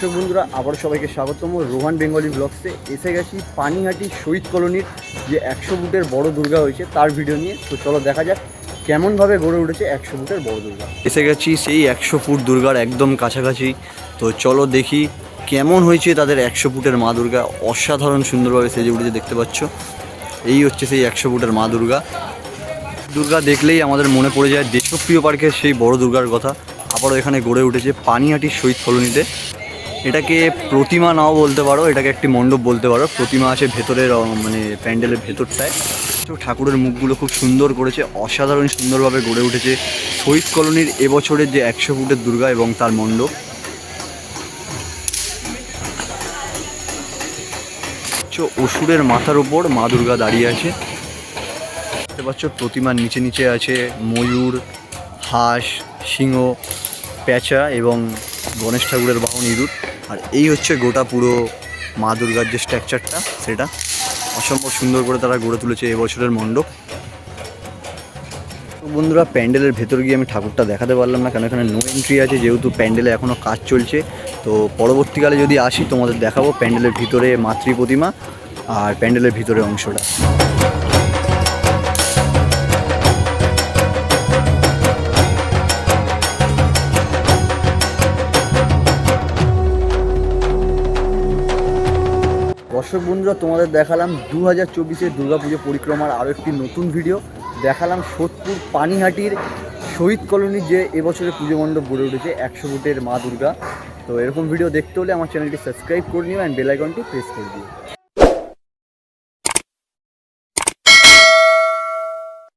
দর্শক বন্ধুরা আবার সবাইকে স্বাগতম রোহান বেঙ্গলি ব্লগসে। এসে গেছি পানিহাটি শহীদ কলোনির যে 100 ফুটের বড় দুর্গা হয়েছে তার ভিডিও নিয়ে। তো চলো দেখা যাক কেমনভাবে গড়ে উঠেছে 100 ফুটের বড় দুর্গা। এসে গেছি সেই 100 ফুট দুর্গার একদম কাছাকাছি। তো চলো দেখি কেমন হয়েছে তাদের 100 ফুটের মা দুর্গা। অসাধারণ সুন্দরভাবে সেজে উঠেছে, দেখতে পাচ্ছ। এই হচ্ছে সেই 100 ফুটের মা দুর্গা। দুর্গা দেখলেই আমাদের মনে পড়ে যায় দেশপ্রিয় পার্কের সেই বড় দুর্গার কথা। আবারও এখানে গড়ে উঠেছে পানিহাটির শহীদ কলোনিতে। এটাকে প্রতিমা নাও বলতে পারো, এটাকে একটি মণ্ডপ বলতে পারো। প্রতিমা আছে ভেতরের মানে প্যান্ডেলের ভেতরটায়। তো ঠাকুরের মুখগুলো খুব সুন্দর করেছে, অসাধারণ সুন্দরভাবে গড়ে উঠেছে শহীদ কলোনির এবছরের যে 100 ফুটের দুর্গা এবং তার মণ্ডপ। অসুরের মাথার উপর মা দুর্গা দাঁড়িয়ে আছে, দেখতে পাচ্ছ। প্রতিমার নিচে নিচে আছে ময়ূর, হাঁস, সিংহ, পেঁচা এবং গণেশ ঠাকুরের বাহন ইঁদুর। আর এই হচ্ছে গোটা পুরো মা দুর্গার যে স্ট্রাকচারটা, সেটা অসম্ভব সুন্দর করে তারা গড়ে তুলেছে এবছরের মণ্ডপ। তো বন্ধুরা, প্যান্ডেলের ভেতর গিয়ে আমি ঠাকুরটা দেখাতে পারলাম না, কারণ এখানে নো এন্ট্রি আছে, যেহেতু প্যান্ডেলে এখনও কাজ চলছে। তো পরবর্তীকালে যদি আসি তোমাদের দেখাবো প্যান্ডেলের ভিতরে মাতৃ প্রতিমা আর প্যান্ডেলের ভিতরে অংশটা। দর্শক বন্ধুরা, তোমাদের দেখালাম 2024-এর দুর্গাপুজো পরিক্রমার আরও একটি নতুন ভিডিও। দেখালাম সোদপুর পানিহাটির শহীদ কলোনির যে এবছরের পুজো মণ্ডপ গড়ে উঠেছে 100 ফুটের মা দুর্গা। তো এরকম ভিডিও দেখতে হলে আমার চ্যানেলটি সাবস্ক্রাইব করে নিও অ্যান্ড বেল আইকনটি প্রেস করে দিও।